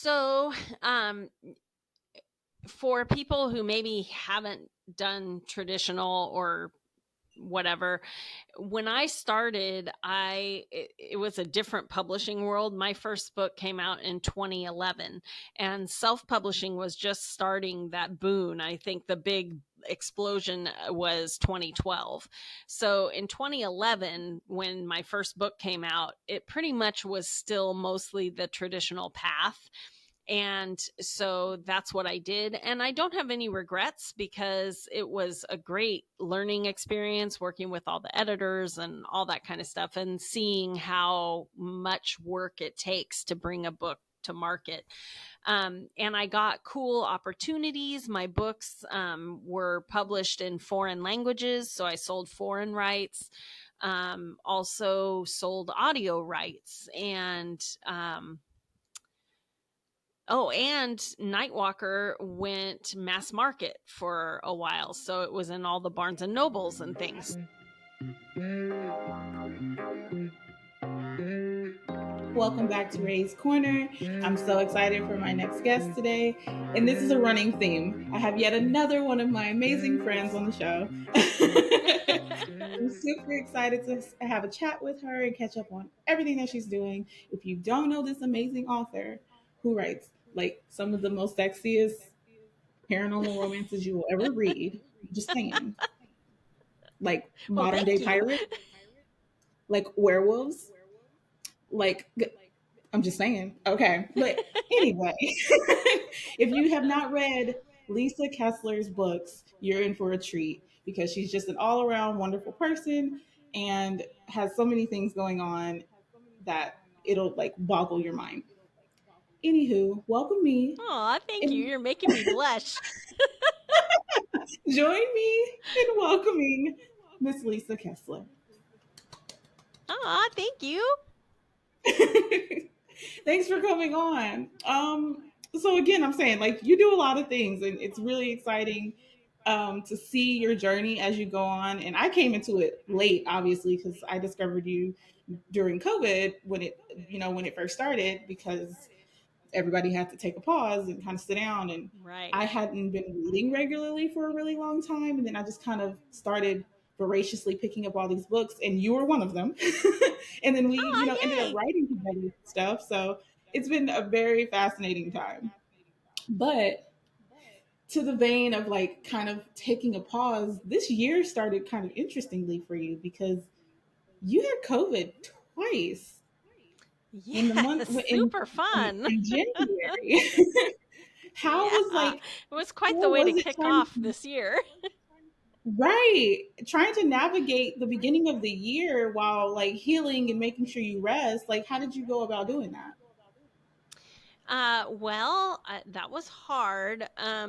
So, for people who maybe haven't done traditional or whatever, when I started, it was a different publishing world. My first book came out in 2011, and self-publishing was just starting that boon. I think the big explosion was 2012. So in 2011, when my first book came out, it pretty much was still mostly the traditional path. And so that's what I did. And I don't have any regrets because it was a great learning experience working with all the editors and all that kind of stuff and seeing how much work it takes to bring a book to market. And I got cool opportunities. My books were published in foreign languages, so I sold foreign rights. Also sold audio rights and oh, and Nightwalker went mass market for a while, so it was in all the Barnes and Nobles and things. Welcome back to Rae's Corner. I'm so excited for my next guest today. And this is a running theme. I have yet another one of my amazing friends on the show. I'm super excited to have a chat with her and catch up on everything that she's doing. If you don't know this amazing author who writes like some of the most sexiest paranormal romances you will ever read, just saying, like modern day pirates, like werewolves, like I'm just saying. Okay. But anyway, if you have not read Lisa Kessler's books, you're in for a treat because she's just an all around wonderful person and has so many things going on that it'll like boggle your mind. Anywho, welcome me Oh, thank you. and You're making me blush. join me in welcoming Miss Lisa Kessler. Oh, thank you. Thanks for coming on. So again, I'm saying like you do a lot of things, and it's really exciting to see your journey as you go on. And I came into it late, obviously, because I discovered you during COVID when it first started, because everybody had to take a pause and kind of sit down. And Right. I hadn't been reading regularly for a really long time, and then I just kind of started voraciously picking up all these books, and you were one of them. And then we, ended up Yay. writing together and stuff. So it's been a very fascinating time. But to the vein of like kind of taking a pause, this year started kind of interestingly for you because you had COVID twice in the month Yes, super fun. in January. How was Yeah, like it was quite the how way to was it kick trying off this year. trying to navigate the beginning of the year while like healing and making sure you rest? Like how did you go about doing that? That was hard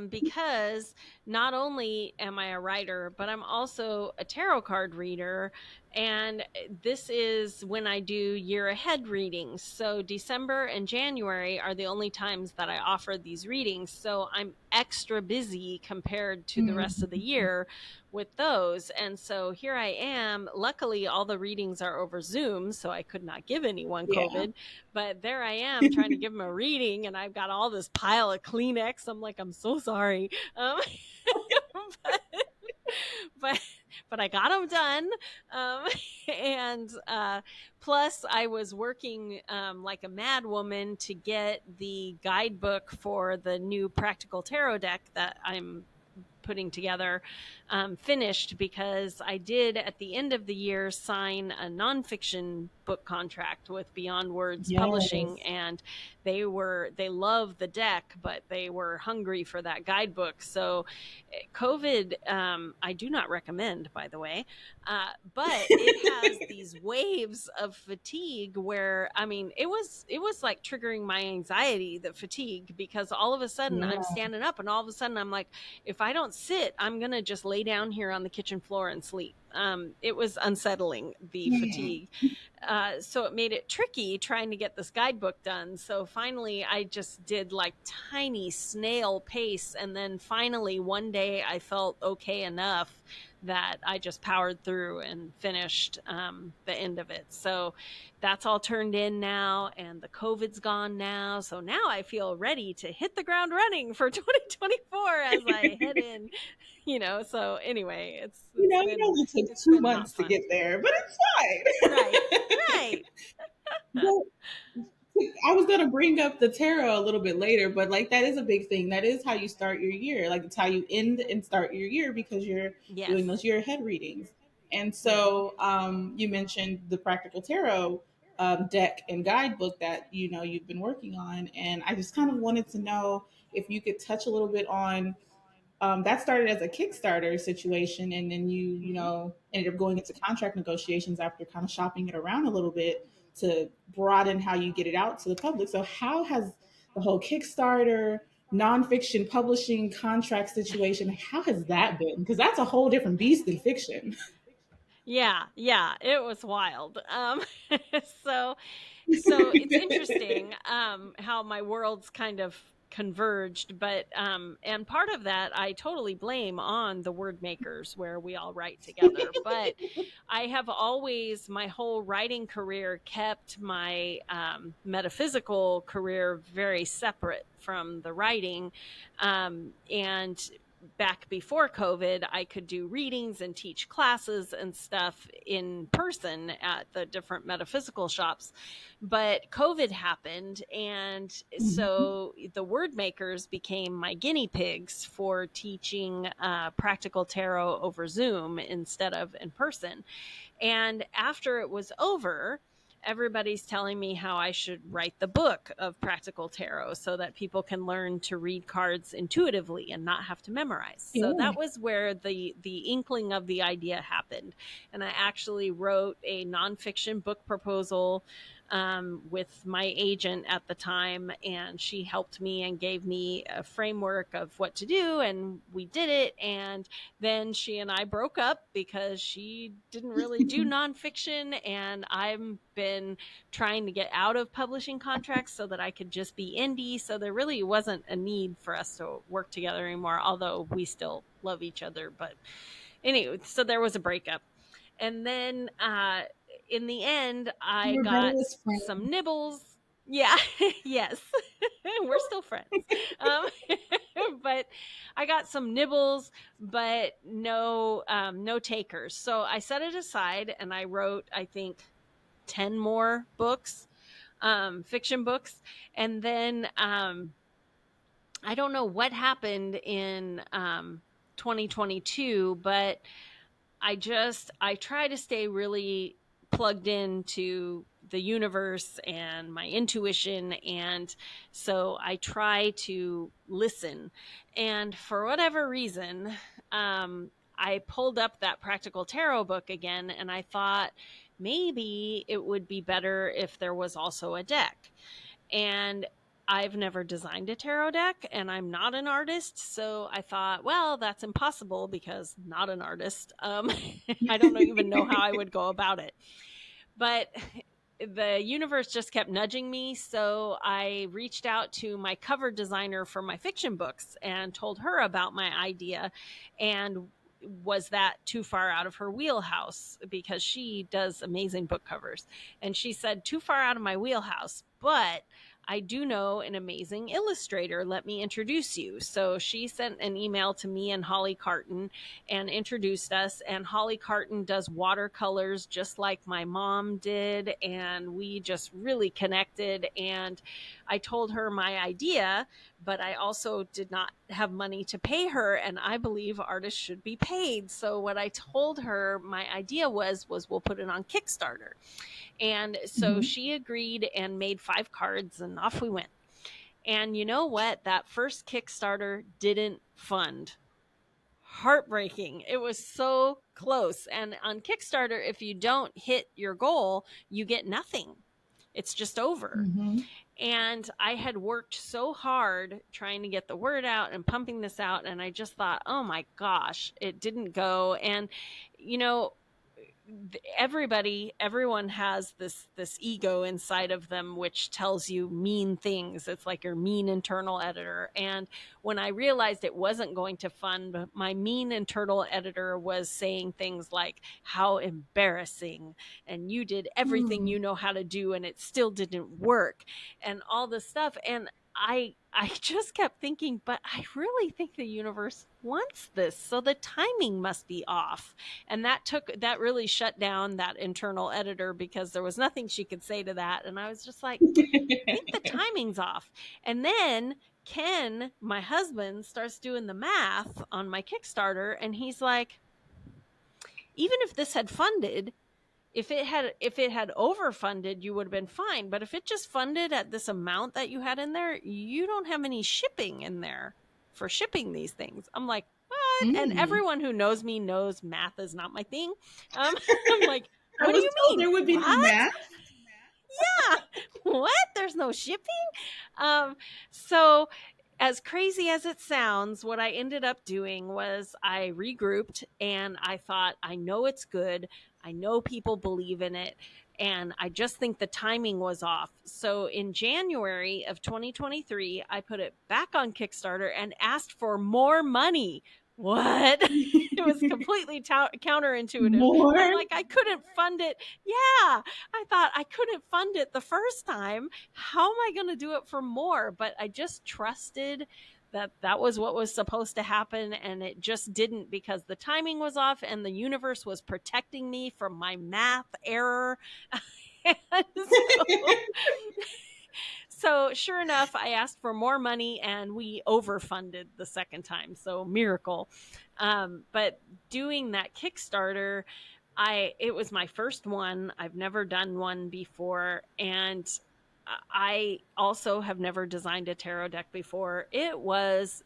because not only am I a writer, but I'm also a tarot card reader. And this is when I do year ahead readings. So December and January are the only times that I offer these readings. So I'm extra busy compared to the rest of the year with those. And so here I am. Luckily, all the readings are over Zoom, so I could not give anyone Yeah. COVID. But there I am trying to give them a reading, and I've got all this pile of Kleenex. I'm like, I'm so sorry. But, but but I got them done. Um, and plus, I was working like a mad woman to get the guidebook for the new practical tarot deck that I'm putting together finished, because I did at the end of the year sign a nonfiction book contract with Beyond Words Publishing, Yes. and they love the deck, but they were hungry for that guidebook. So COVID, I do not recommend, by the way, but it has these waves of fatigue where, I mean, it was like triggering my anxiety, the fatigue, because all of a sudden I'm Yeah. standing up and all of a sudden I'm like, if I don't sit, I'm going to just lay down here on the kitchen floor and sleep. It was unsettling, the fatigue. So it made it tricky trying to get this guidebook done. So finally, I just did like tiny snail pace. And then finally, one day I felt okay enough that I just powered through and finished the end of it. So that's all turned in now, and the COVID's gone now. So now I feel ready to hit the ground running for 2024 as I head in, So anyway, It only took it's 2 been not months to fun. get there, but it's Right, fine. right. But I was gonna bring up the tarot a little bit later, but like that is a big thing. That is how you start your year. Like it's how you end and start your year because you're Yes. doing those year ahead readings. And Mm-hmm. so you mentioned the practical tarot deck and guidebook that you've been working on, and I just kind of wanted to know if you could touch a little bit on that started as a Kickstarter situation, and then Mm-hmm. ended up going into contract negotiations after kind of shopping it around a little bit to broaden how you get it out to the public. So, how has the whole Kickstarter nonfiction publishing contract situation? How has that been? Because that's a whole different beast than fiction. Yeah, yeah, it was wild. So so it's interesting how my worlds kind of converged, but and part of that I totally blame on the word makers where we all write together. But I have always, my whole writing career, kept my metaphysical career very separate from the writing, and back before COVID, I could do readings and teach classes and stuff in person at the different metaphysical shops. But COVID happened. And Mhm. so the word makers became my guinea pigs for teaching practical tarot over Zoom instead of in person. And after it was over, everybody's telling me how I should write the book of practical tarot so that people can learn to read cards intuitively and not have to memorize. So Yeah. that was where the inkling of the idea happened. And I actually wrote a nonfiction book proposal with my agent at the time, and she helped me and gave me a framework of what to do, and we did it. And then she and I broke up because she didn't really do nonfiction, and I've been trying to get out of publishing contracts so that I could just be indie. So there really wasn't a need for us to work together anymore, although we still love each other. But anyway, so there was a breakup. And then in the end, I got Rebellious friend. some nibbles. Yeah, yes, we're still friends. Um, but I got some nibbles, but no takers. So I set it aside and I wrote, I think, 10 more books, fiction books. And then I don't know what happened in 2022, but I try to stay really plugged into the universe and my intuition, and so I try to listen. And for whatever reason, I pulled up that practical tarot book again, and I thought maybe it would be better if there was also a deck. And I've never designed a tarot deck and I'm not an artist. So I thought, well, that's impossible because not an artist. I don't even know how I would go about it. But the universe just kept nudging me. So I reached out to my cover designer for my fiction books and told her about my idea. And was that too far out of her wheelhouse, because she does amazing book covers? And she said, too far out of my wheelhouse, but I do know an amazing illustrator. Let me introduce you. So she sent an email to me and Holly Carton and introduced us. And Holly Carton does watercolors just like my mom did. And we just really connected. And I told her my idea, but I also did not have money to pay her. And I believe artists should be paid. So what I told her my idea was we'll put it on Kickstarter. And so Mhm. she agreed and made 5 cards, and off we went. And you know what? That first Kickstarter didn't fund. Heartbreaking. It was so close. And on Kickstarter, if you don't hit your goal, you get nothing. It's just over. Mhm. And I had worked so hard trying to get the word out and pumping this out. And I just thought, oh my gosh, it didn't go. And, you know, everyone has this ego inside of them which tells you mean things. It's like your mean internal editor. And when I realized it wasn't going to fund, my mean internal editor was saying things like, how embarrassing, and you did everything Hmm. you know how to do and it still didn't work, and all this stuff. And I just kept thinking, but I really think the universe wants this, so the timing must be off. And that really shut down that internal editor, because there was nothing she could say to that. And I was just like, I think the timing's off. And then Ken, my husband, starts doing the math on my Kickstarter, and he's like, even if this had funded, if it had overfunded, you would have been fine. But if it just funded at this amount that you had in there, you don't have any shipping in there for shipping these things. I'm like, what? And Mm. everyone who knows me knows math is not my thing. Um, I'm like, I what do was you told mean? there would be no What? math. Yeah. What? There's no shipping? Um, so as crazy as it sounds, what I ended up doing was I regrouped and I thought, I know it's good. I know people believe in it. And I just think the timing was off. So in January of 2023, I put it back on Kickstarter and asked for more money. What? It was completely counterintuitive. I'm More. like, I couldn't fund it. Yeah. I thought I couldn't fund it the first time. How am I going to do it for more? But I just trusted that that was what was supposed to happen, and it just didn't, because the timing was off and the universe was protecting me from my math error. And so sure enough, I asked for more money and we overfunded the second time. So miracle. But doing that Kickstarter, it was my first one. I've never done one before, and I also have never designed a tarot deck before. It's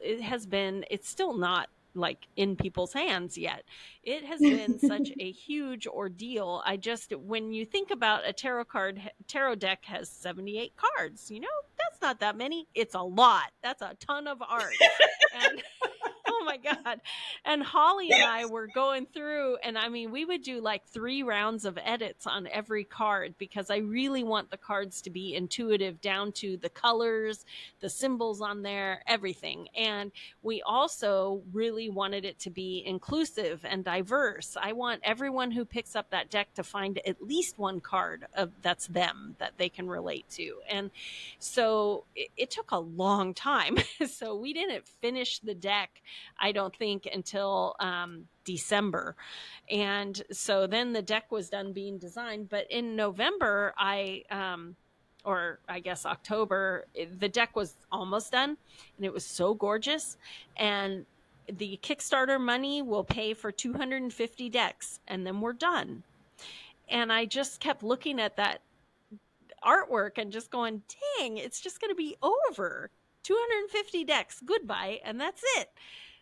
still not like in people's hands yet. It has been such a huge ordeal. When you think about a tarot deck has 78 cards, that's not that many. It's a lot. That's a ton of art. And oh my God. And Holly and I were going through, and I mean, we would do like 3 rounds of edits on every card, because I really want the cards to be intuitive down to the colors, the symbols on there, everything. And we also really wanted it to be inclusive and diverse. I want everyone who picks up that deck to find at least one card that's them, that they can relate to. And so it took a long time. So we didn't finish the deck, I don't think, until December. And so then the deck was done being designed. But in November, or I guess October, the deck was almost done, and it was so gorgeous. And the Kickstarter money will pay for 250 decks, and then we're done. And I just kept looking at that artwork and just going, dang, it's just going to be over. 250 decks, goodbye, and that's it.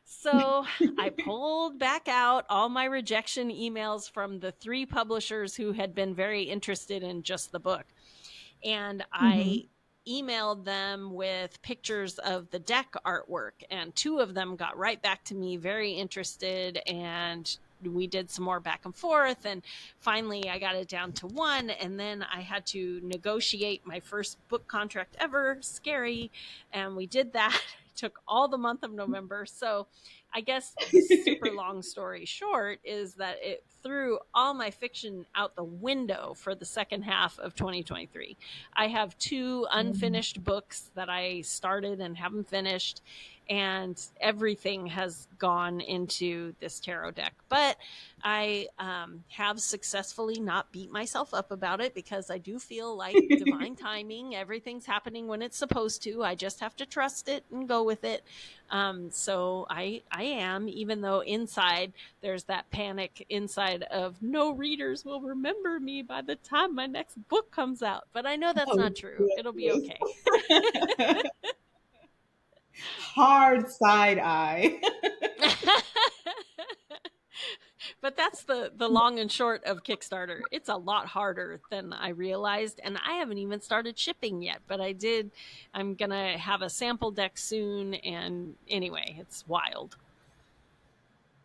So I pulled back out all my rejection emails from the 3 publishers who had been very interested in just the book. And Hmm. I emailed them with pictures of the deck artwork, and 2 of them got right back to me, very interested, and we did some more back and forth, and finally I got it down to 1. And then I had to negotiate my first book contract ever, scary, and we did that. It took all the month of November. So I guess the super long story short is that it threw all my fiction out the window for the second half of 2023. I have 2 unfinished books that I started and haven't finished, and everything has gone into this tarot deck. But I have successfully not beat myself up about it, because I do feel like divine timing, everything's happening when it's supposed to. I just have to trust it and go with it. So I am, even though inside there's that panic inside of, no readers will remember me by the time my next book comes out. But I know that's Oh, not true. It'll be okay. goodness. Hard side eye. But that's the long and short of Kickstarter. It's a lot harder than I realized, and I haven't even started shipping yet, but I did. I'm going to have a sample deck soon, and anyway, it's wild.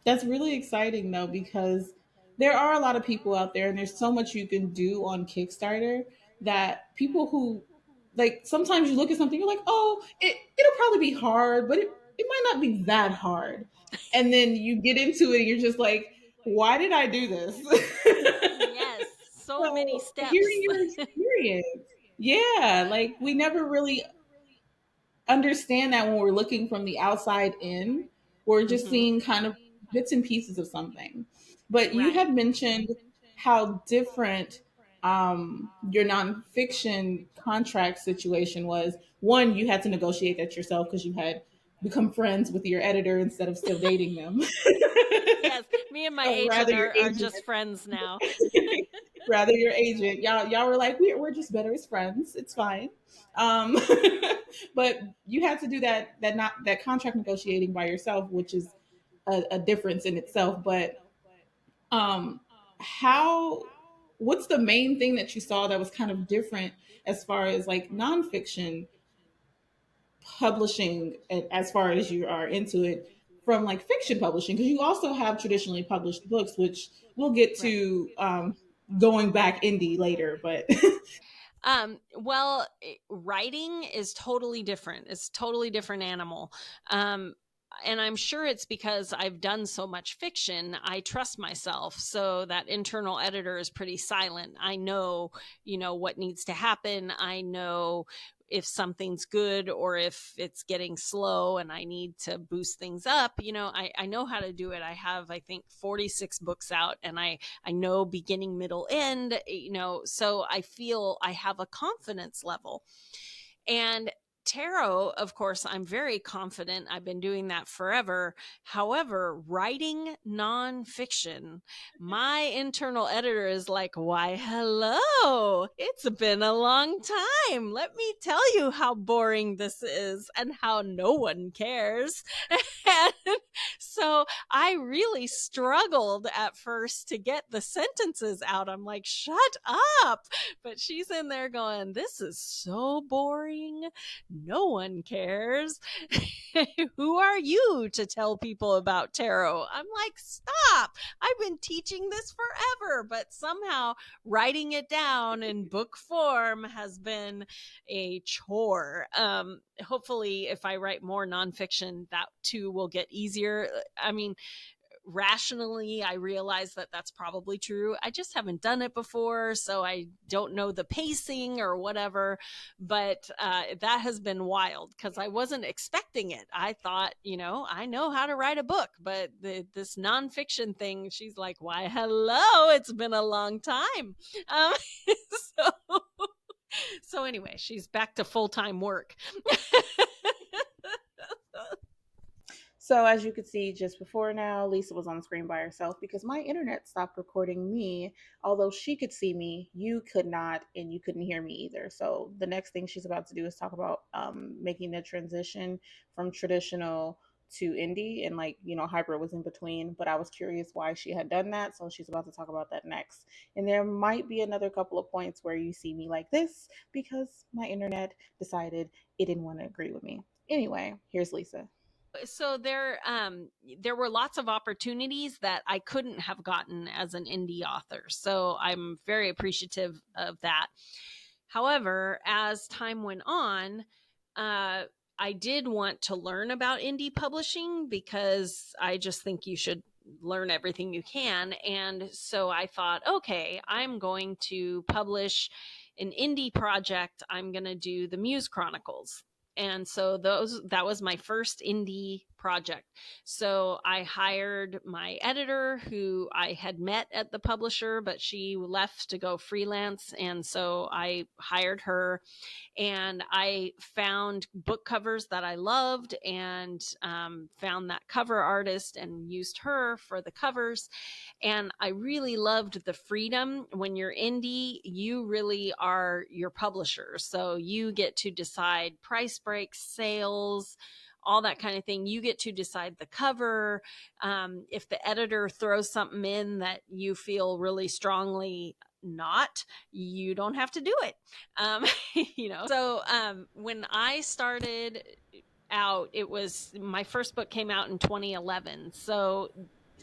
That's really exciting though, because there are a lot of people out there, and there's so much you can do on Kickstarter that people who like sometimes you look at something, you're like, oh, it'll probably be hard, but it might not be that hard. And then you get into it and you're just like, why did I do this? Yes, so many So hearing steps. your experience, yeah, like we never really understand that when we're looking from the outside in. We're just Hmm. seeing kind of bits and pieces of something. But you Right. had mentioned how different your nonfiction contract situation was. One, you had to negotiate that yourself because you had become friends with your editor instead of still dating them. Yes, me and my So rather agent your are agent, just friends now. rather your agent, y'all were like, we're just better as friends. It's fine. Um, but you had to do that contract negotiating by yourself, which is a difference in itself. But um, how? What's the main thing that you saw that was kind of different as far as like nonfiction publishing, as far as you are into it, from like fiction publishing? Because you also have traditionally published books, which we'll get Right. to going back indie later. But Well, writing is totally different. It's totally different animal. Um, and I'm sure it's because I've done so much fiction. I trust myself. So that internal editor is pretty silent. I know, what needs to happen. I know if something's good or if it's getting slow and I need to boost things up. I know how to do it. I have, I think, 46 books out, and I know beginning, middle, end, so I feel I have a confidence level. And tarot, of course, I'm very confident. I've been doing that forever. However, writing nonfiction, my internal editor is like, why, hello, it's been a long time. Let me tell you how boring this is and how no one cares. And so I really struggled at first to get the sentences out. I'm like, shut up. But she's in there going, this is so boring. No one cares. Who are you to tell people about tarot? I'm like, stop. I've been teaching this forever, but somehow writing it down in book form has been a chore. Hopefully, if I write more nonfiction, that too will get easier. I mean, rationally, I realize that that's probably true. I just haven't done it before, so I don't know the pacing or whatever. But that has been wild because I wasn't expecting it. I thought, I know how to write a book, but this nonfiction thing, she's like, why, hello, it's been a long time. Um, so, so anyway, she's back to full time work. so as you could see just before now, Lisa was on the screen by herself because my internet stopped recording me. Although she could see me, you could not, and you couldn't hear me either. So the next thing she's about to do is talk about making the transition from traditional to indie, and like hybrid was in between. But I was curious why she had done that, so she's about to talk about that next. And there might be another couple of points where you see me like this because my internet decided it didn't want to agree with me. Anyway, here's Lisa. So there were lots of opportunities that I couldn't have gotten as an indie author. So I'm very appreciative of that. However, as time went on, uh, I did want to learn about indie publishing because I just think you should learn everything you can. And so I thought, okay, I'm going to publish an indie project. I'm going to do the Muse Chronicles. And so that was my first indie project. So I hired my editor who I had met at the publisher, but she left to go freelance. And so I hired her, and I found book covers that I loved, and found that cover artist and used her for the covers. And I really loved the freedom. When you're indie, you really are your publisher. So you get to decide price breaks, sales, all that kind of thing. You get to decide the cover. If the editor throws something in that you feel really strongly not, you don't have to do it. Um, So when I started out, it was my first book came out in 2011. So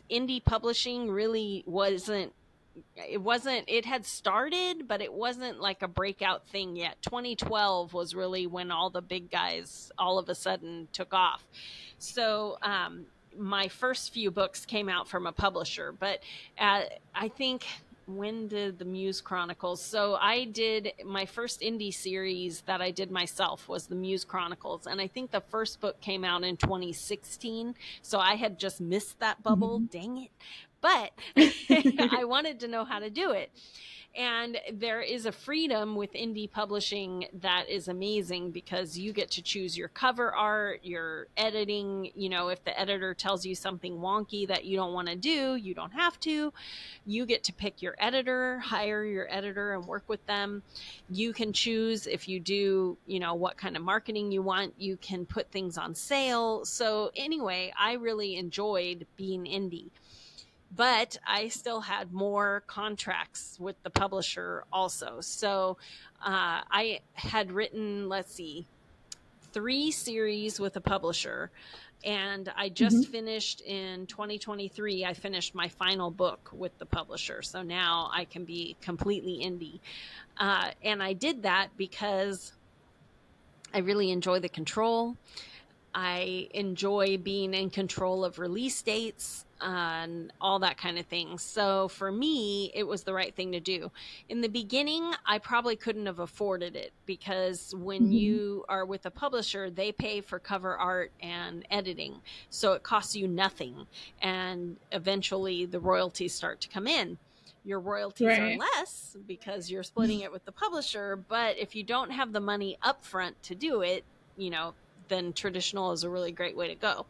indie publishing really it had started, but it wasn't like a breakout thing yet. 2012 was really when all the big guys all of a sudden took off. So my first few books came out from a publisher, but I think, when did the Muse Chronicles? So I did my first indie series that I did myself was the Muse Chronicles, and I think the first book came out in 2016. So I had just missed that bubble. Mm-hmm. Dang it. But I wanted to know how to do it. And there is a freedom with indie publishing that is amazing, because you get to choose your cover art, your editing. If the editor tells you something wonky that you don't want to do, you don't have to. You get to pick your editor, hire your editor, and work with them. You can choose, if you do, what kind of marketing you want. You can put things on sale. So anyway, I really enjoyed being indie. But I still had more contracts with the publisher also. So I had written, let's see, 3 series with a publisher. And I just finished in 2023, I finished my final book with the publisher. So now I can be completely indie. And I did that because I really enjoy the control. I enjoy being in control of release dates and all that kind of thing. So for me, it was the right thing to do. In the beginning, I probably couldn't have afforded it, because when Mm-hmm. you are with a publisher, they pay for cover art and editing. So it costs you nothing. And eventually the royalties start to come in. Your royalties are Right. less because you're splitting it with the publisher. But if you don't have the money upfront to do it, then traditional is a really great way to go.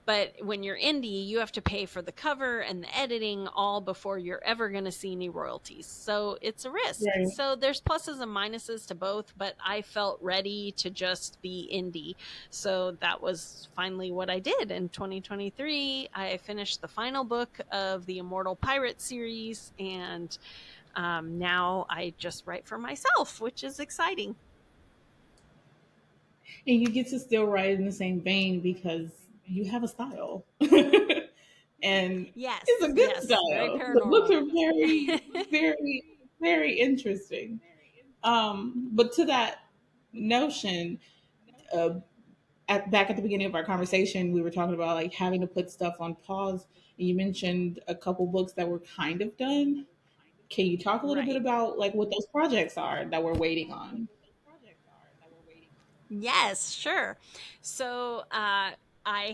But when you're indie, you have to pay for the cover and the editing all before you're ever going to see any royalties. So it's a risk. Right. So there's pluses and minuses to both, but I felt ready to just be indie. So that was finally what I did in 2023. I finished the final book of the Immortal Pirate series, and now I just write for myself, which is exciting. And you get to still write in the same vein because you have a style. And it's a Yes, good yes, very style. The books paranormal. are very, very, very interesting. But to that notion, uh, back at the beginning of our conversation, we were talking about like having to put stuff on pause. And you mentioned a couple books that were kind of done. Can you talk a little bit Right. about like what those projects are that we're waiting on? Yes, sure. So I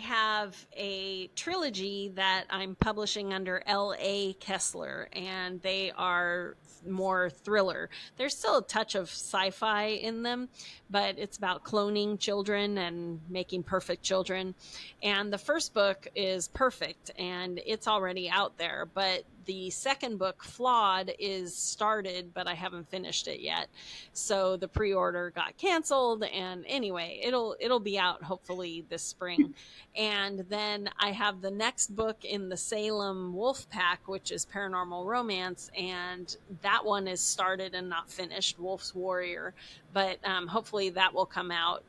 have a trilogy that I'm publishing under L.A. Kessler, and they are more thriller. There's still a touch of sci-fi in them, but it's about cloning children and making perfect children. And the first book is perfect, and it's already out there. But the second book, Flawed, is started, but I haven't finished it yet. So the pre-order got canceled, and anyway, it'll be out hopefully this spring. And then I have the next book in the Salem Wolf Pack, which is paranormal romance, and that one is started and not finished, Wolf's Warrior. But hopefully that will come out.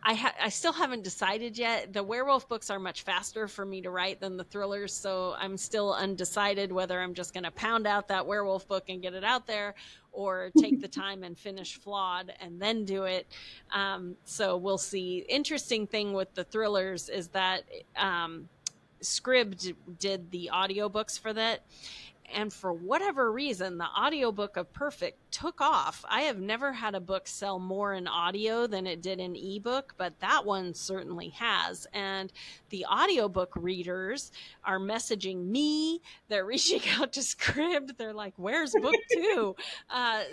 I still haven't decided yet. The werewolf books are much faster for me to write than the thrillers, so I'm still undecided whether I'm just going to pound out that werewolf book and get it out there, or take the time and finish Flawed and then do it. So we'll see. Interesting thing with the thrillers is that Scribd did the audiobooks for that. And for whatever reason, the audiobook of Perfect took off. I have never had a book sell more in audio than it did in ebook, but that one certainly has. And the audiobook readers are messaging me. They're reaching out to Scribd. They're like, where's book 2?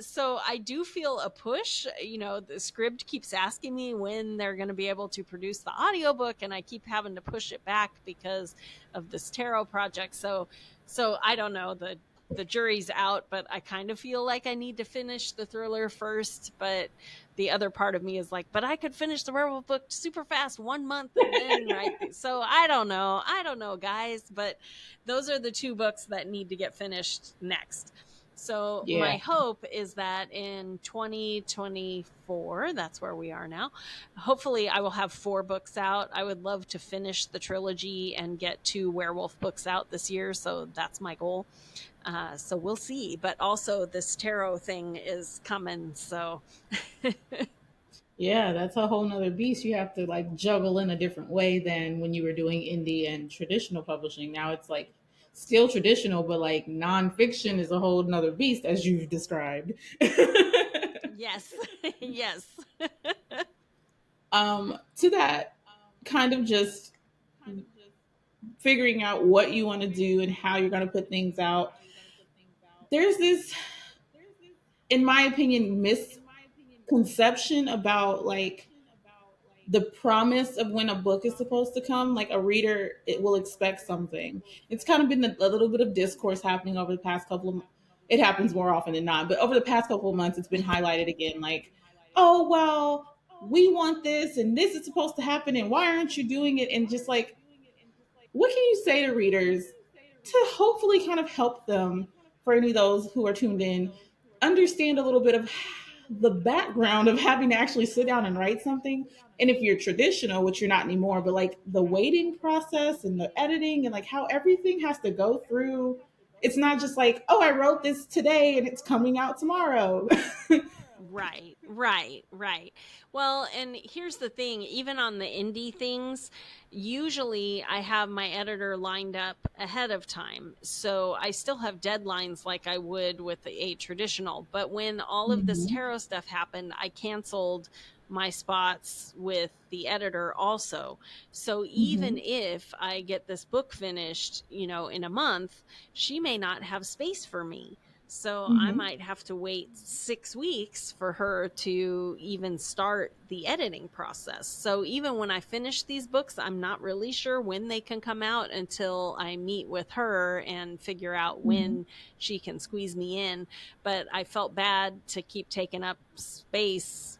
So I do feel a push. The Scribd keeps asking me when they're going to be able to produce the audiobook, and I keep having to push it back because of this tarot project. So I don't know, the jury's out, but I kind of feel like I need to finish the thriller first. But the other part of me is like, but I could finish the werewolf book super fast, 1 month, and then So I don't know, guys. But those are the 2 books that need to get finished next. So Yeah. my hope is that in 2024, that's where we are now, hopefully I will have 4 books out. I would love to finish the trilogy and get 2 werewolf books out this year. So that's my goal. So we'll see. But also, this tarot thing is coming. So Yeah, that's a whole nother beast. You have to like juggle in a different way than when you were doing indie and traditional publishing. Now it's like still traditional, but like nonfiction is a whole nother beast, as you've described. yes, yes. To that, kind of just figuring out what you want to do and how you're going to put things out. There's this, in my opinion, misconception about like the promise of when a book is supposed to come. Like a reader, it will expect something. It's kind of been a little bit of discourse happening over the past couple of. It happens more often than not, but over the past couple of months, it's been highlighted again. Like, oh well, we want this, and this is supposed to happen, and why aren't you doing it? And just like, what can you say to readers to hopefully kind of help them, for any of those who are tuned in, understand a little bit of the background of having to actually sit down and write something? And if you're traditional, which you're not anymore, but like the waiting process and the editing and like how everything has to go through. It's not just like, oh, I wrote this today and it's coming out tomorrow. Right, right, right. Well, and here's the thing, even on the indie things, usually I have my editor lined up ahead of time. So I still have deadlines like I would with a traditional. But when all of this Mhm. tarot stuff happened, I canceled my spots with the editor also. So even Mhm. if I get this book finished, in a month, she may not have space for me. So I Mhm. might have to wait 6 weeks for her to even start the editing process. So even when I finish these books, I'm not really sure when they can come out until I meet with her and figure out Mhm. when she can squeeze me in. But I felt bad to keep taking up space,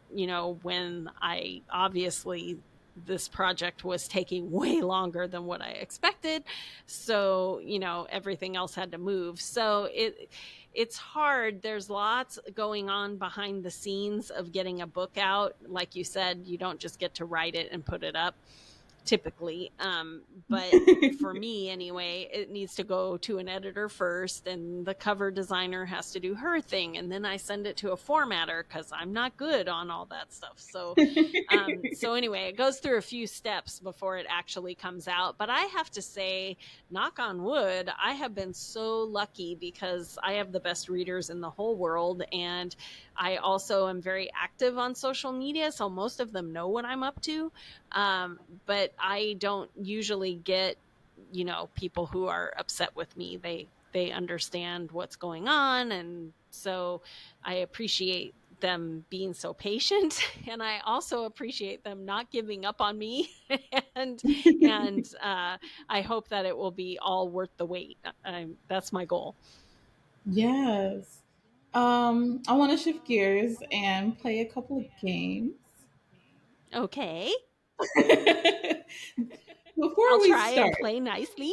when I obviously this project was taking way longer than what I expected. So, everything else had to move. So it's hard. There's lots going on behind the scenes of getting a book out. Like you said, you don't just get to write it and put it up typically. But for me anyway, it needs to go to an editor first, and the cover designer has to do her thing, and then I send it to a formatter because I'm not good on all that stuff. So anyway, it goes through a few steps before it actually comes out. But I have to say, knock on wood, I have been so lucky because I have the best readers in the whole world, and I also am very active on social media, so most of them know what I'm up to. But I don't usually get, people who are upset with me. They understand what's going on, and so I appreciate them being so patient, and I also appreciate them not giving up on me. and I hope that it will be all worth the wait. That's my goal. Yes. I want to shift gears and play a couple of games. Okay, I'll Before we try and start, play nicely.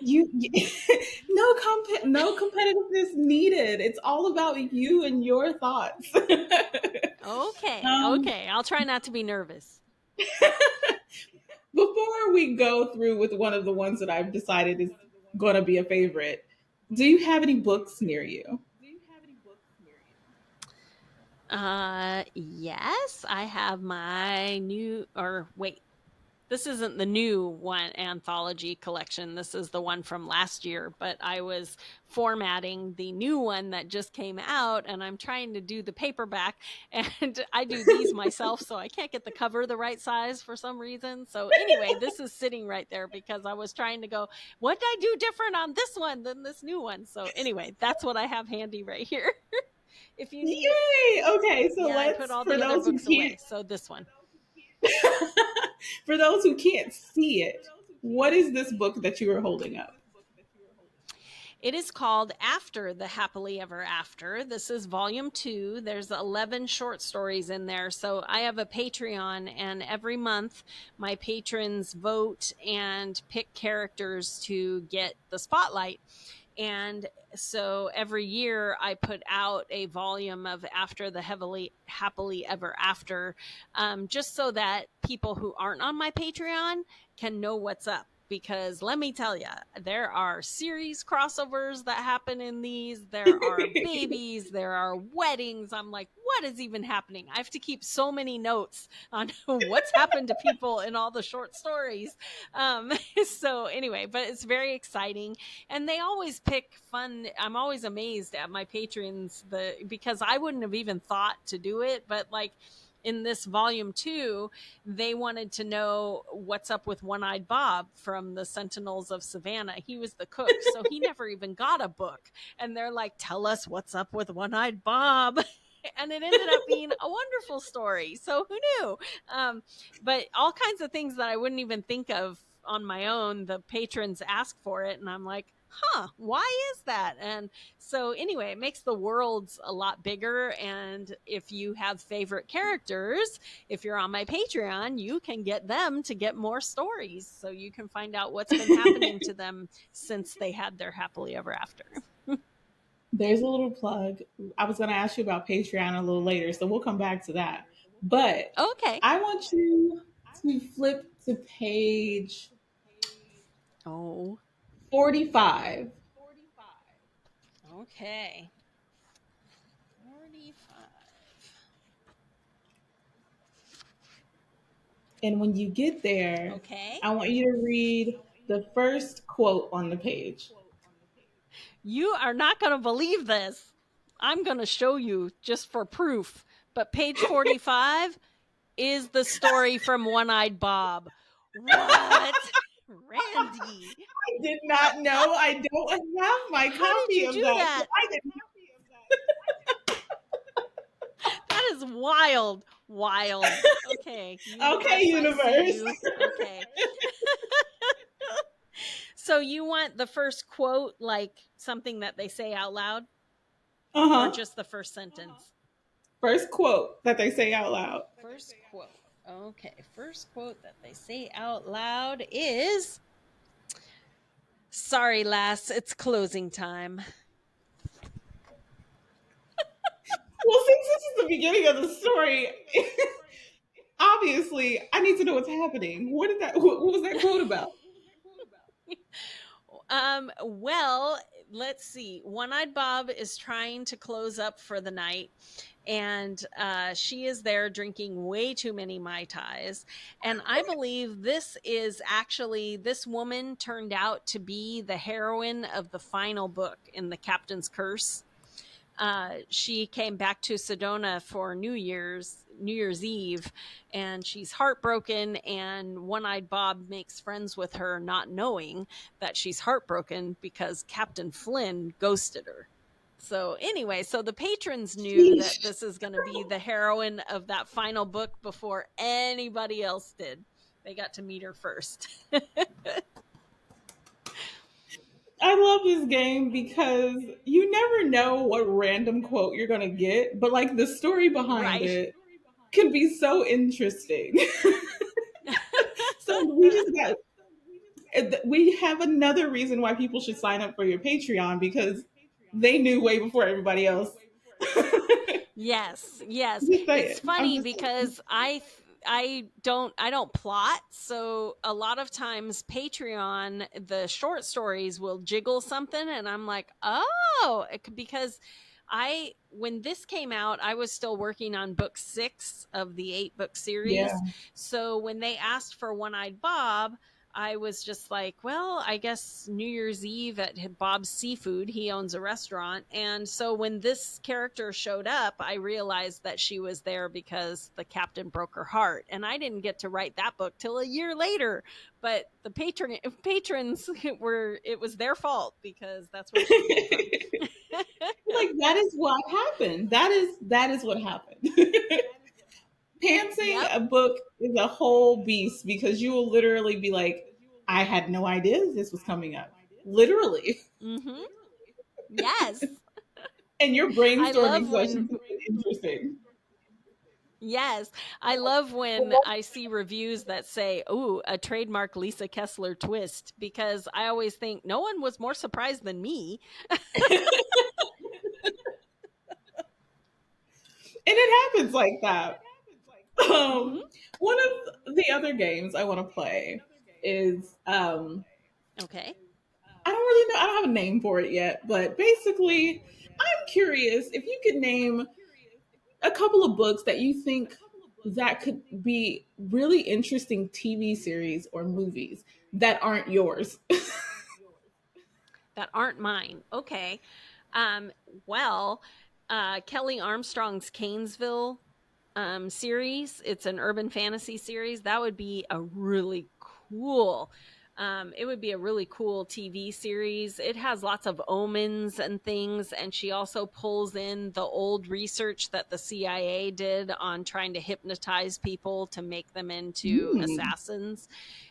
you no competitiveness needed. It's all about you and your thoughts. Okay, um, okay, I'll try not to be nervous. Before we go through with one of the ones that I've decided is going to be a favorite, do you have any books near you? Yes, I have my new, or wait, this isn't the new one anthology collection. This is the one from last year, but I was formatting the new one that just came out, and I'm trying to do the paperback, and I do these myself, so I can't get the cover the right size for some reason. So anyway, this is sitting right there because I was trying to go, what did I do different on this one than this new one? So anyway, that's what I have handy right here. If you need it. Yay! Okay, so Yeah, I put let's all for the other those who books can't away. So this one. for those who can't see it, what is this book that you are holding up? It is called After the Happily Ever After. This is volume 2. There's 11 short stories in there. So I have a Patreon, and every month my patrons vote and pick characters to get the spotlight. And so every year I put out a volume of After the Heavily Happily Ever After, just so that people who aren't on my Patreon can know what's up. Because let me tell you, there are series crossovers that happen in these. There are babies, there are weddings. I'm like, what is even happening? I have to keep so many notes on what's happened to people in all the short stories. So, anyway, but it's very exciting. And they always pick fun. I'm always amazed at my patrons, because I wouldn't have even thought to do it, but like in this volume 2, they wanted to know what's up with One-Eyed Bob from the Sentinels of Savannah. He was the cook, so he never even got a book. And they're like, tell us what's up with One-Eyed Bob. And it ended up being a wonderful story. So who knew? But all kinds of things that I wouldn't even think of on my own, the patrons ask for it, and I'm like, why is that? And so anyway, it makes the worlds a lot bigger. And if you have favorite characters, if you're on my Patreon, you can get them to get more stories, so you can find out what's been happening to them since they had their happily ever after. There's a little plug. I was going to ask you about Patreon a little later, so we'll come back to that. But Okay. I want you to flip to page Oh, 45. okay. 45. And when you get there, Okay. I want you to read the first quote on the page. You are not going to believe this. I'm going to show you just for proof. But page 45 is the story from One-Eyed Bob. What? Randy, I did not know. I don't have my how did copy you of do that. So that? I didn't. That is wild. Wild. Okay, Okay, universe, I see universe. you. Okay. So you want the first quote, like something that they say out loud, Uh or huh. just the first sentence? First quote that they say out loud. First quote. Okay, first quote that they say out loud is, sorry, lass, it's closing time. Well, since this is the beginning of the story, obviously I need to know what's happening. What did that? What was that quote about? Well, let's see. One-Eyed Bob is trying to close up for the night, and she is there drinking way too many Mai Tais. And I believe this woman turned out to be the heroine of the final book in The Captain's Curse. She came back to Sedona for New Year's Eve, and she's heartbroken. And One-Eyed Bob makes friends with her, not knowing that she's heartbroken because Captain Flynn ghosted her. So anyway, so the patrons knew that Sheesh. this is going to be the heroine of that final book before anybody else did. They got to meet her first. I love this game because you never know what random quote you're gonna get, but like the story behind Right. it can be so interesting. So we have another reason why people should sign up for your Patreon because they knew way before everybody else. Yes, yes. Just It's saying. I'm funny just saying. because I don't plot, so a lot of times Patreon, the short stories will jiggle something, and I'm like, "Oh," because I when this came out, I was still working on book 6 of the 8-book Yeah. series. So when they asked for One-Eyed Bob, I was just like, well, I guess New Year's Eve at Bob's Seafood, he owns a restaurant. And so when this character showed up, I realized that she was there because the captain broke her heart. And I didn't get to write that book till a year later. But the patrons it was their fault because that's where she came from. Like that is what happened. That is what happened. Pantsing Yep. a book is a whole beast because you will literally be like, I had no idea this was coming up. Literally. Mm-hmm. Yes. And your I brainstorming love when sessions have been interesting. Yes. I love when I see reviews that say, "Ooh, a trademark Lisa Kessler twist," because I always think no one was more surprised than me. And it happens like that. Mhm. One of the other games I want to play is Okay. I don't really know. I don't have a name for it yet, but basically, I'm curious if you could name a couple of books that you think that could be really interesting TV series or movies that aren't yours. That aren't mine. Okay. Um, well, Kelly Armstrong's Canesville series. It's an urban fantasy series. That would be a really cool. It would be a really cool TV series. It has lots of omens and things, and she also pulls in the old research that the CIA did on trying to hypnotize people to make them into Mm. assassins.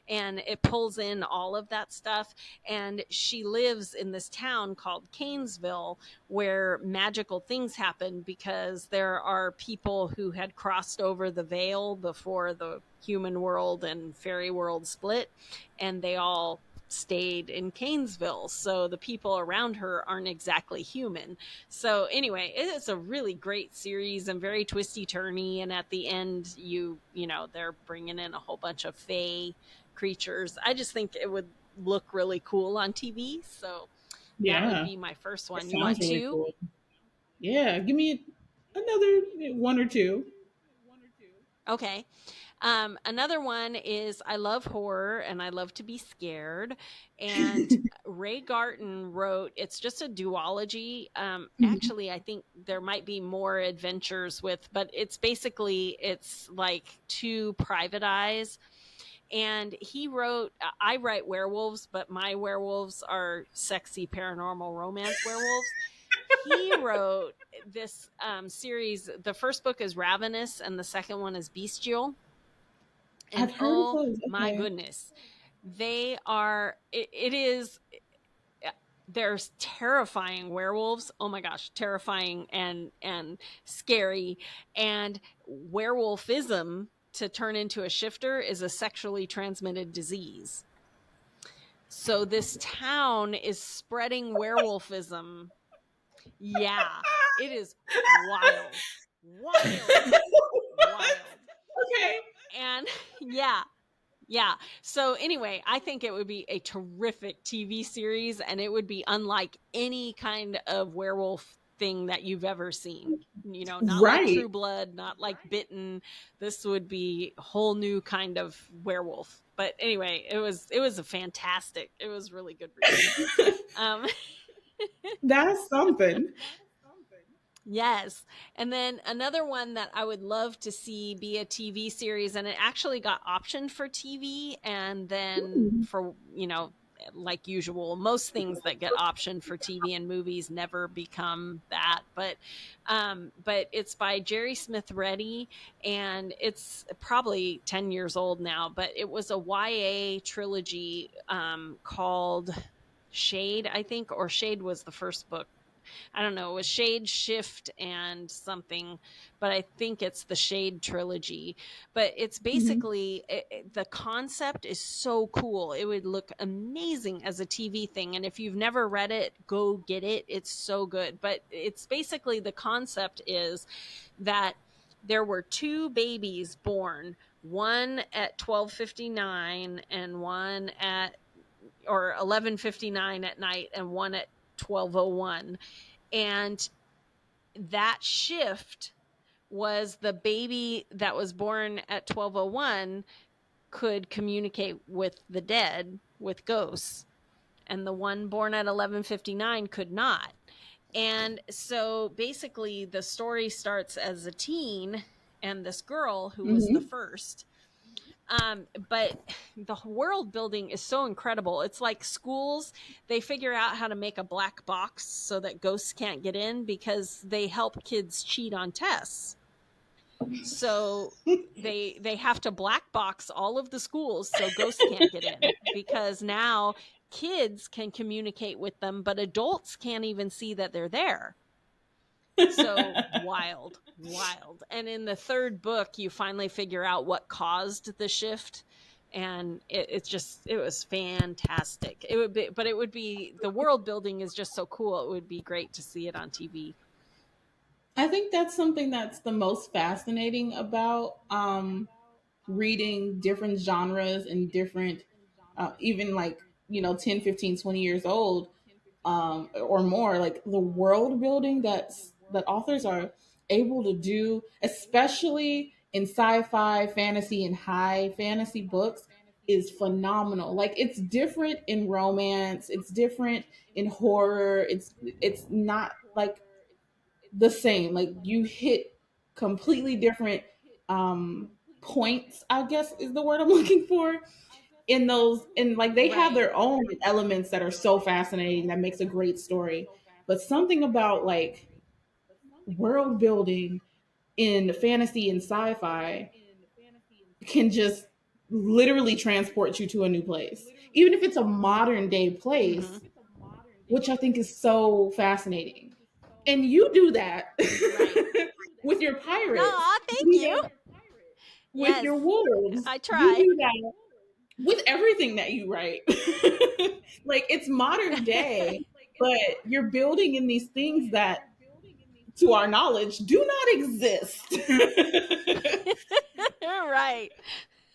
And it pulls in all of that stuff. And she lives in this town called Canesville, where magical things happen because there are people who had crossed over the veil before the human world and fairy world split, and they all stayed in Canesville. So the people around her aren't exactly human. So anyway, it's a really great series and very twisty turny. And at the end, they're bringing in a whole bunch of fae creatures. I just think it would look really cool on TV. So that would Yeah, be my first it one. You sounds want really two? cool. Yeah, give me another one or two. Okay. Another one is I love horror and I love to be scared. And Ray Garton wrote, it's just a duology. Mhm. Actually, I think there might be more adventures with, but it's like two private eyes. And he wrote, I write werewolves, but my werewolves are sexy paranormal romance werewolves. He wrote this series. The first book is Ravenous, and the second one is Bestial. And I've heard of oh those. my Okay. goodness, they are, it is, there's terrifying werewolves. Oh my gosh, terrifying and scary. And werewolfism, to turn into a shifter, is a sexually transmitted disease. So this town is spreading werewolfism. Yeah, it is wild. Wild. Wild. Okay. And yeah, yeah. So anyway, I think it would be a terrific TV series, and it would be unlike any kind of werewolf thing that you've ever seen. Not like Right. True Blood, not like Bitten. This would be a whole new kind of werewolf. But anyway, it was a fantastic. It was really good reading. Um That's something. Yes. And then another one that I would love to see be a TV series, and it actually got optioned for TV. And then Ooh. like usual, most things that get optioned for TV and movies never become that. But it's by Jerry Smith Reddy, and it's probably 10 years old now, but it was a YA trilogy called Shade, I think, or Shade was the first book. I don't know, it was Shade, Shift, and something, but I think it's the Shade trilogy. But it's Mhm. basically the concept is so cool. It would look amazing as a TV thing. And if you've never read it, go get it. It's so good. But it's basically the concept is that there were two babies born, one at 12:59 and one at or 11:59 at night and one at 12:01, and that shift was the baby that was born at 12:01 could communicate with the dead, with ghosts, and the one born at 11:59 could not. And so basically the story starts as a teen and this girl who was the Mhm. first. But the world building is so incredible. It's like schools, they figure out how to make a black box so that ghosts can't get in because they help kids cheat on tests. So they have to black box all of the schools so ghosts can't get in, because now kids can communicate with them, but adults can't even see that they're there. So wild. And in the third book, you finally figure out what caused the shift. And it was fantastic. It would be, the world building is just so cool. It would be great to see it on TV. I think that's something that's the most fascinating about reading different genres and different, even like, 10, 15, 20 years old, or more, like the world building that authors are able to do, especially in sci-fi, fantasy, and high fantasy books, is phenomenal. Like, it's different in romance, it's different in horror. It's not like the same. Like, you hit completely different um points, I guess is the word I'm looking for, in those. And like, they have Right. their own elements that are so fascinating, that makes a great story. But something about like world building in fantasy and sci-fi can just literally transport you to a new place, even if it's a modern day place, Mm-hmm. which I think is so fascinating. And you do that Right. with your pirates. No, thank you. With Yes, your wolves. I You try. do that with everything that you write. Like, it's modern day, but you're building in these things that, to our knowledge, do not exist. Right.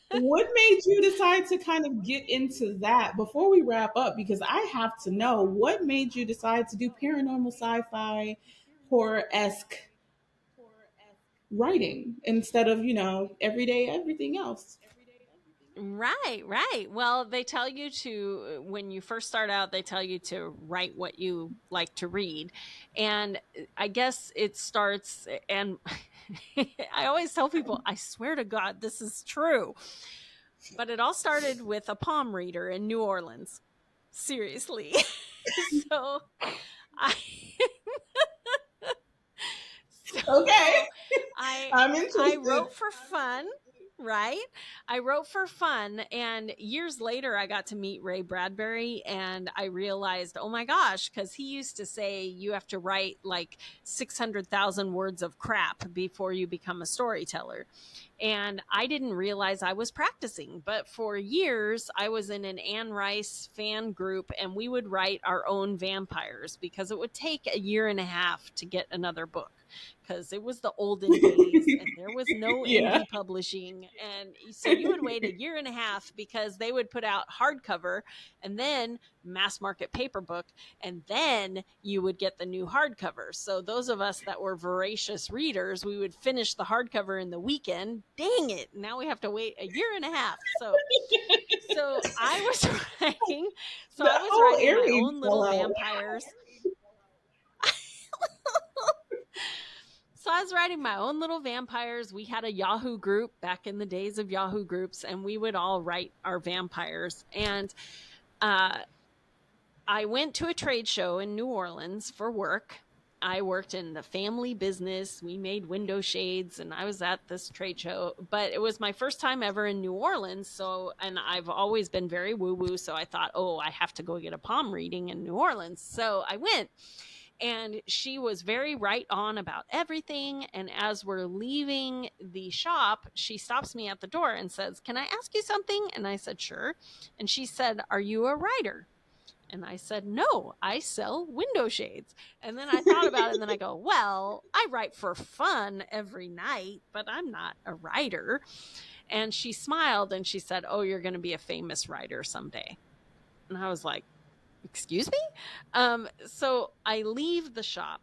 What made you decide to kind of get into that before we wrap up? Because I have to know, what made you decide to do paranormal, sci-fi, horror esque writing instead of, everyday everything else? Right. Well, they tell you to, when you first start out, they tell you to write what you like to read. And I guess it starts, and I always tell people, I swear to God, this is true. But it all started with a palm reader in New Orleans. Seriously. So I Okay, so I I'm I interested. wrote for fun, right? I wrote for fun, and years later I got to meet Ray Bradbury, and I realized, oh my gosh, cuz he used to say you have to write like 600,000 words of crap before you become a storyteller. And I didn't realize I was practicing. But for years, I was in an Anne Rice fan group, and we would write our own vampires because it would take a year and a half to get another book, because it was the olden days and there was no Yeah. indie publishing. And so you would wait a year and a half because they would put out hardcover and then mass market paper book, and then you would get the new hardcover. So those of us that were voracious readers, we would finish the hardcover in the weekend. Dang it, now we have to wait a year and a half. So I was writing, The whole my earring own fell little out. vampires. So I was writing my own little vampires. We had a Yahoo group back in the days of Yahoo groups, and we would all write our vampires. And uh, I went to a trade show in New Orleans for work. I worked in the family business. We made window shades, and I was at this trade show. But it was my first time ever in New Orleans. So, and I've always been very woo woo. So I thought, oh, I have to go get a palm reading in New Orleans. So I went, and she was very right on about everything. And as we're leaving the shop, she stops me at the door and says, "Can I ask you something?" And I said, "Sure." And she said, "Are you a writer?" And I said, "No, I sell window shades." And then I thought about it, and then I go, "Well, I write for fun every night, but I'm not a writer." And she smiled and she said, "Oh, you're going to be a famous writer someday." And I was like, "Excuse me?" So I leave the shop,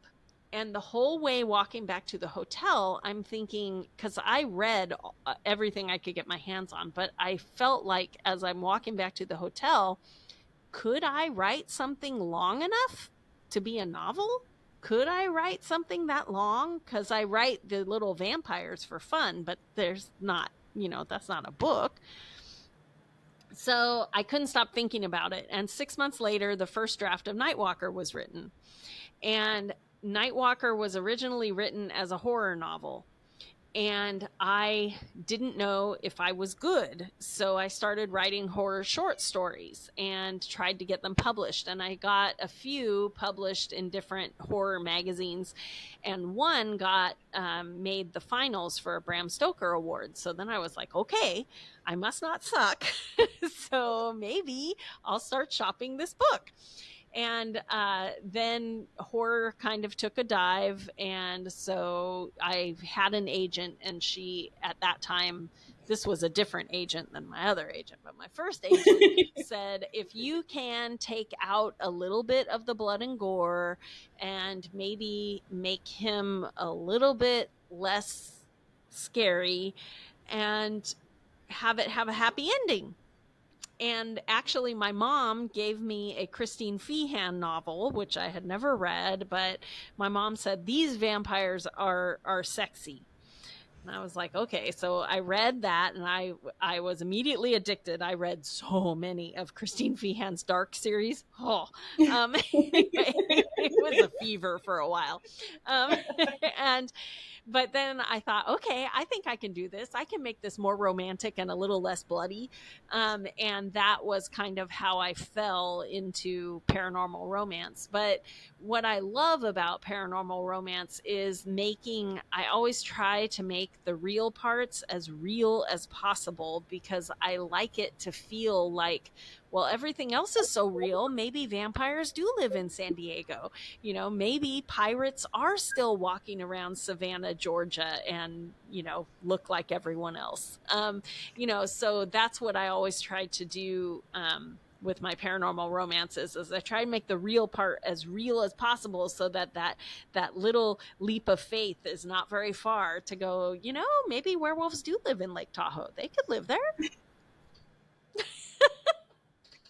and the whole way walking back to the hotel, I'm thinking, because I read everything I could get my hands on, but I felt like as I'm walking back to the hotel, could I write something long enough to be a novel? Could I write something that long? Because I write the little vampires for fun, but there's not, that's not a book. So I couldn't stop thinking about it. And 6 months later, the first draft of Nightwalker was written. And Nightwalker was originally written as a horror novel. And I didn't know if I was good. So I started writing horror short stories and tried to get them published. And I got a few published in different horror magazines. And one got made the finals for a Bram Stoker Award. So then I was like, okay, I must not suck. So maybe I'll start shopping this book. And then horror kind of took a dive, and so I had an agent, and she, at that time, this was a different agent than my other agent, but my first agent said, if you can take out a little bit of the blood and gore and maybe make him a little bit less scary and have it have a happy ending. And actually, my mom gave me a Christine Feehan novel, which I had never read, but my mom said, these vampires are sexy. And I was like, okay. So I read that, and I was immediately addicted. I read so many of Christine Feehan's Dark series. Oh, anyway, it was a fever for a while. And but then I thought, okay, I think I can do this. I can make this more romantic and a little less bloody. And that was kind of how I fell into paranormal romance. But what I love about paranormal romance is I always try to make the real parts as real as possible, because I like it to feel like, well, everything else is so real. Maybe vampires do live in San Diego. Maybe pirates are still walking around Savannah, Georgia, and, look like everyone else. So that's what I always try to do with my paranormal romances, is I try to make the real part as real as possible, so that little leap of faith is not very far to go, maybe werewolves do live in Lake Tahoe. They could live there.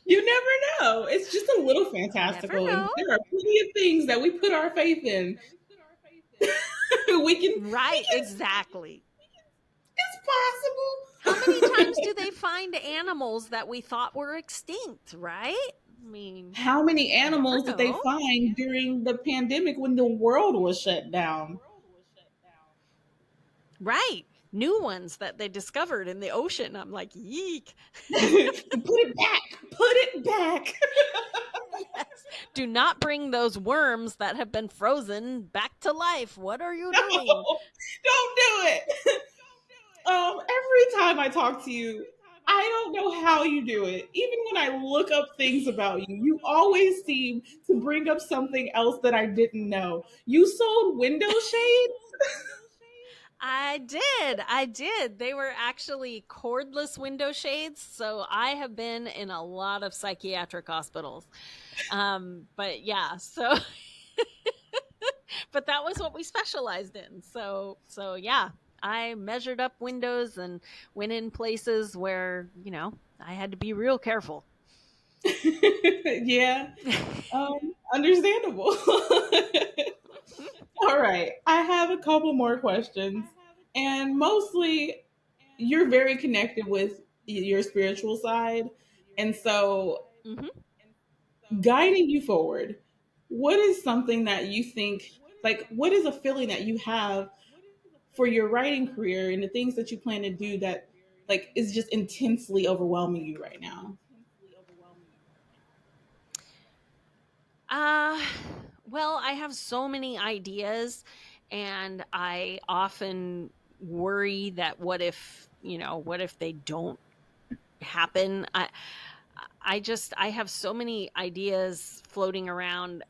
You never know. It's just a little Never fantastical, and know. there are plenty of things that we put our faith in. we can, Right, exactly. it's possible. How many times do they find animals that we thought were extinct, right? I mean, How many you never animals did they know. find during the pandemic when the world was shut down? Right. New ones that they discovered in the ocean. I'm like, yeek. Put it back. Put it back. Yes. Do not bring those worms that have been frozen back to life. What are you No, doing? don't do it. Every time I talk to you, I don't know how you do it. Even when I look up things about you, you always seem to bring up something else that I didn't know. You sold window shades? I did. I did. They were actually cordless window shades. So I have been in a lot of psychiatric hospitals. But yeah, so but that was what we specialized in. So yeah, I measured up windows and went in places where, I had to be real careful. Yeah, understandable. All right, I have a couple more questions, and mostly you're very connected with your spiritual side, and so Hmm. guiding you forward, what is something that you think, like, what is a feeling that you have for your writing career and the things that you plan to do that, like, is just intensely overwhelming you right now? Uh, well, I have so many ideas, and I often worry that what if they don't happen? I have so many ideas floating around.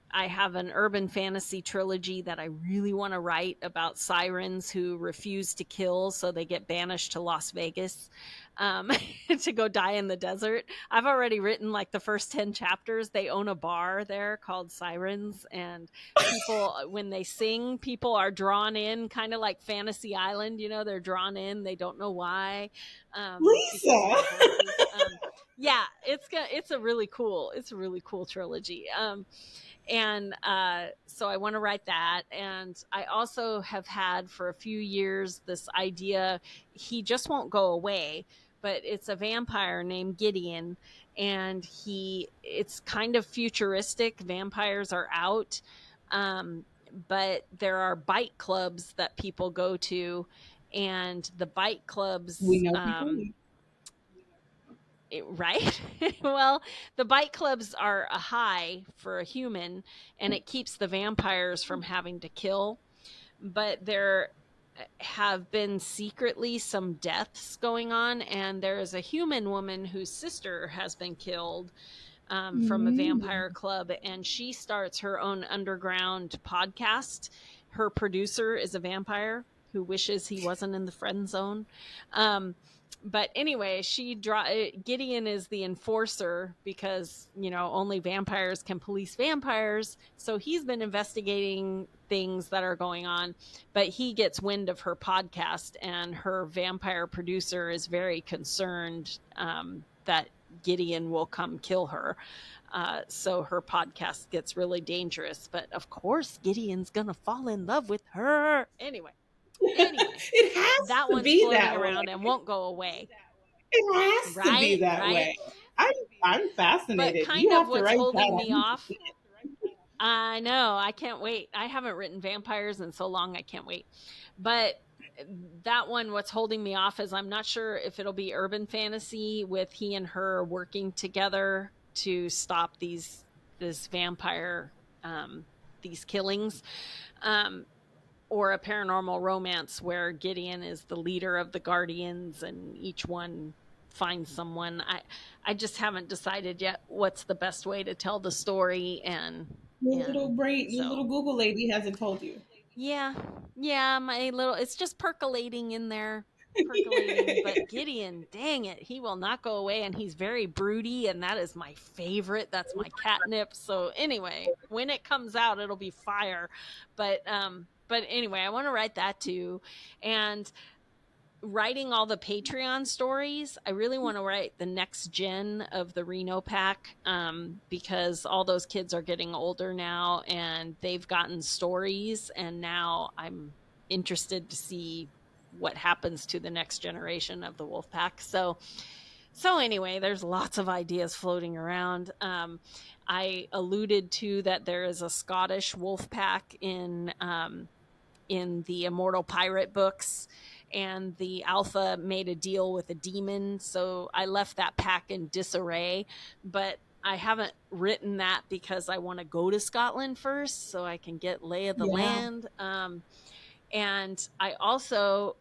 I have an urban fantasy trilogy that I really want to write about sirens who refuse to kill, so they get banished to Las Vegas um, to go die in the desert. I've already written like the first 10 chapters. They own a bar there called Sirens, and people, when they sing, people are drawn in, kind of like Fantasy Island. They're drawn in. They don't know why, because of Lisa. their voices. Yeah, it's a really cool trilogy. And so I want to write that. And I also have had for a few years this idea, he just won't go away, but it's a vampire named Gideon, and it's kind of futuristic. Vampires are out. but there are bike clubs that people go to, and the bike We clubs, know people. right? Well, the bike clubs are a high for a human, and it keeps the vampires from having to kill. But there have been secretly some deaths going on, and there is a human woman whose sister has been killed from a Mm. vampire club, and she starts her own underground podcast. Her producer is a vampire who wishes he wasn't in the friend zone. Um, but anyway, Gideon is the enforcer because only vampires can police vampires. So he's been investigating things that are going on, but he gets wind of her podcast, and her vampire producer is very concerned that Gideon will come kill her. So her podcast gets really dangerous. But of course, Gideon's going to fall in love with her. Anyway, It has that to one's be floating that way. around and won't go away. It has to be Right? that Right? way. I'm I'm But fascinated. You kind of have to what's write holding that. me off. I know. I can't wait. I haven't written vampires in so long. I can't wait. But that one, what's holding me off is I'm not sure if it'll be urban fantasy with he and her working together to stop this vampire these killings, um, or a paranormal romance where Gideon is the leader of the Guardians and each one finds someone. I just haven't decided yet what's the best way to tell the story, and Your so little Google lady hasn't told you. yeah, yeah, my little, it's just percolating in there, percolating. But Gideon, dang it, he will not go away, and he's very broody, and that is my favorite. That's my catnip. So anyway, when it comes out, it'll be fire. But anyway, I want to write that too, and writing all the Patreon stories. I really want to write the next gen of the Reno pack, because all those kids are getting older now and they've gotten stories. And now I'm interested to see what happens to the next generation of the wolf pack. So anyway, there's lots of ideas floating around. I alluded to that there is a Scottish wolf pack in the Immortal Pirate books, and the alpha made a deal with a demon, so I left that pack in disarray. But I haven't written that because I want to go to Scotland first so I can get lay of the Yeah. land. And I also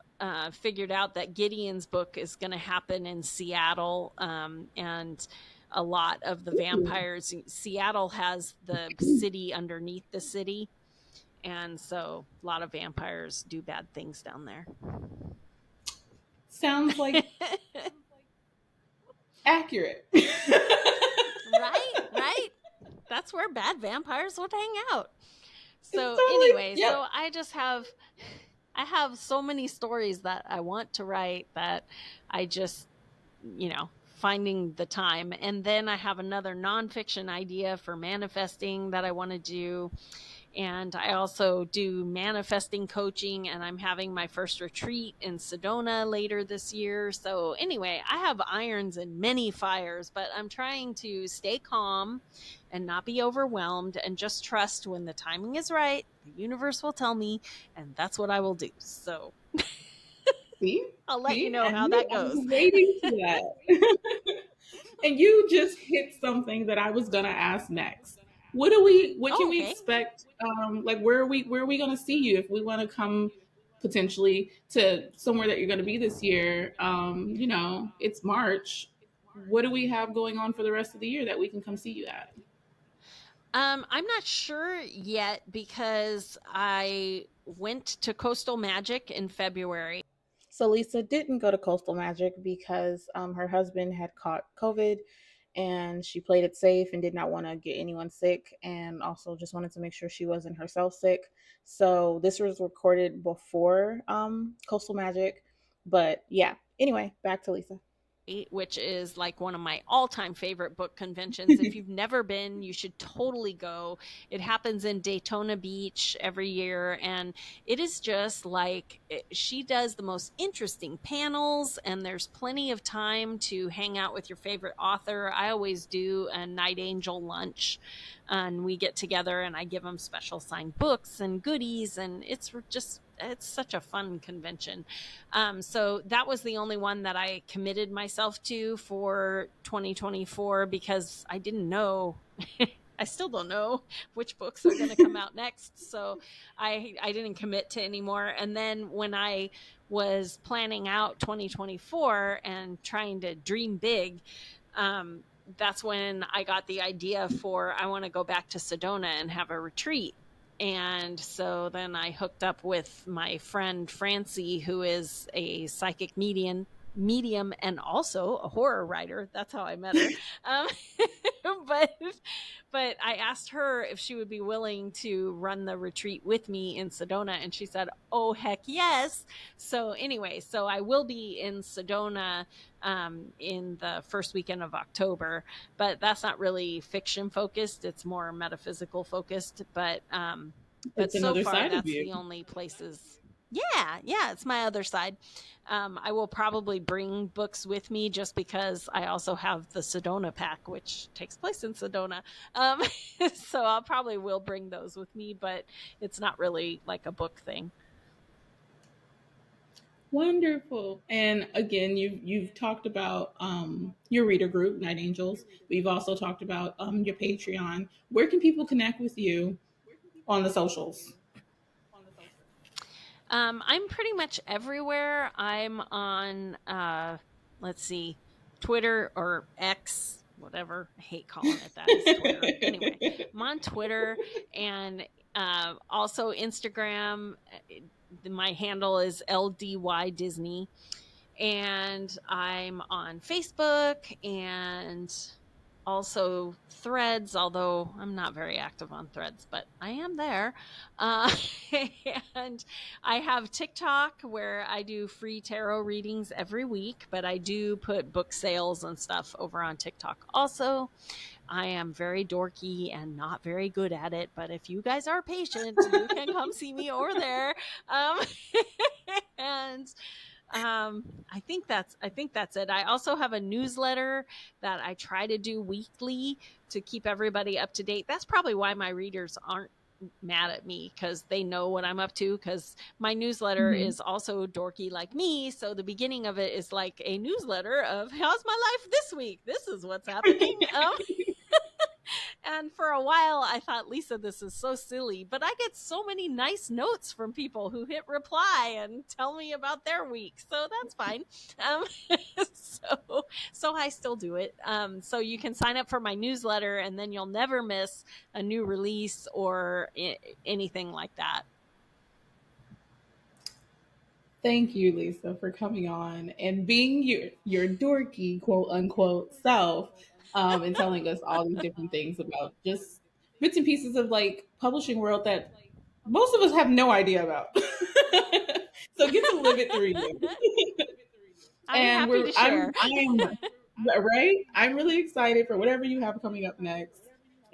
figured out that Gideon's book is going to happen in Seattle, and a lot of the Ooh. vampires. Seattle has the city underneath the city, and so a lot of vampires do bad things down there. Sounds like accurate. Right, right. That's where bad vampires would hang out. It's So totally, anyway, yep. so I have so many stories that I want to write that I just, finding the time. And then I have another nonfiction idea for manifesting that I want to do. And I also do manifesting coaching, and I'm having my first retreat in Sedona later this year. So anyway, I have irons in many fires, but I'm trying to stay calm and not be overwhelmed, and just trust when the timing is right, the universe will tell me, and that's what I will do. So See, I'll let you see, know I how knew that I was goes. waiting for that. And you just hit something that I was gonna ask next. What can Oh, we okay. expect? Like where are we gonna see you if we want to come potentially to somewhere that you're gonna be this year? It's March. What do we have going on for the rest of the year that we can come see you at? I'm not sure yet because I went to Coastal Magic in February. So Lisa didn't go to Coastal Magic because her husband had caught COVID, and she played it safe and did not want to get anyone sick, and also just wanted to make sure she wasn't herself sick. So this was recorded before Coastal Magic. But yeah, anyway, back to Lisa. which is like one of my all-time favorite book conventions. If you've never been, you should totally go. It happens in Daytona Beach every year, and it is just like she does the most interesting panels, and there's plenty of time to hang out with your favorite author. I always do a Night Angel lunch, and we get together and I give them special signed books and goodies, and it's such a fun convention. So that was the only one that I committed myself to for 2024 because I didn't know. I still don't know which books are going to come out next. So I didn't commit to anymore. And then when I was planning out 2024 and trying to dream big, um, that's when I got the idea for I want to go back to Sedona and have a retreat. And so then I hooked up with my friend Francie, who is a psychic medium and also a horror writer. That's how I met her. Um, but but I asked her if she would be willing to run the retreat with me in Sedona, and she said, "Oh heck yes!" So anyway, so I will be in Sedona in the first weekend of October, but that's not really fiction focused. It's more metaphysical focused. But It's so another far, side of that's you. the only places. Yeah, it's my other side. I will probably bring books with me just because I also have the Sedona pack, which takes place in Sedona. Um, so I'll probably will bring those with me, but it's not really like a book thing. Wonderful. And again, you've talked about your reader group, Night Angels. We've also talked about your Patreon. Where can people connect with you on the socials? I'm pretty much everywhere. I'm on, let's see, Twitter or X, whatever. I hate calling it that. It's Twitter. Anyway, I'm on Twitter and also Instagram. My handle is LDY Disney. And I'm on Facebook and also Threads, although I'm not very active on Threads, but I am there. Uh, and I have TikTok where I do free tarot readings every week, but I do put book sales and stuff over on TikTok also. I am very dorky and not very good at it, but if you guys are patient, you can come see me over there. Um, and I think that's it. I also have a newsletter that I try to do weekly to keep everybody up to date. That's probably why my readers aren't mad at me because they know what I'm up to, because my newsletter Mhm. is also dorky like me. So the beginning of it is like a newsletter of how's my life this week, this is what's happening. And for a while, I thought, Lisa, this is so silly, but I get so many nice notes from people who hit reply and tell me about their week, so that's fine. Um, so I still do it. So you can sign up for my newsletter, and then you'll never miss a new release or anything like that. Thank you, Lisa, for coming on and being your dorky quote unquote self, and telling us all these different things about just bits and pieces of like publishing world that most of us have no idea about. So get to live it through you. I'm And happy we're to share. I am right. I'm really excited for whatever you have coming up next,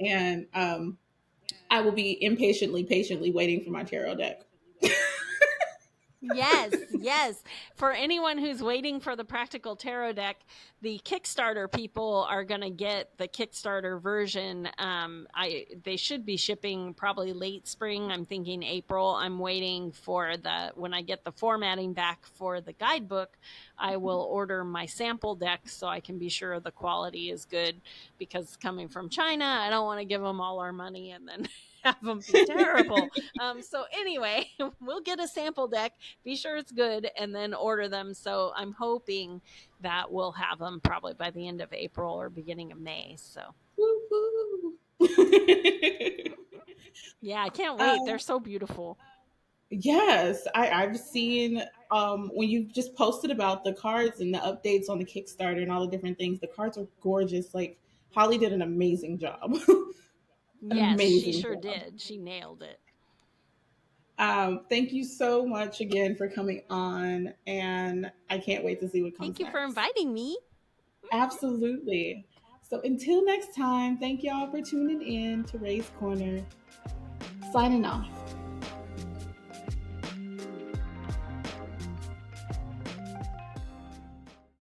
and I will be impatiently, patiently waiting for my tarot deck. Yes, yes. For anyone who's waiting for the practical tarot deck, the Kickstarter people are going to get the Kickstarter version. I they should be shipping probably late spring. I'm thinking April. I'm waiting for the when I get the formatting back for the guidebook, I will order my sample deck so I can be sure the quality is good, because coming from China, I don't want to give them all our money and then have them be terrible. So anyway, we'll get a sample deck, be sure it's good, and then order them. So I'm hoping that we'll have them probably by the end of April or beginning of May. So yeah, I can't wait. uh, They're so beautiful. yes, I've seen when you just posted about the cards and the updates on the Kickstarter and all the different things. The cards are gorgeous. Like Holly did an amazing job. An Yes, she amazing sure job. did. She nailed it. Thank you so much again for coming on, and I can't wait to see what comes Thank you for next. inviting me. Absolutely. So until next time, thank y'all for tuning in to Ray's Corner. Signing off.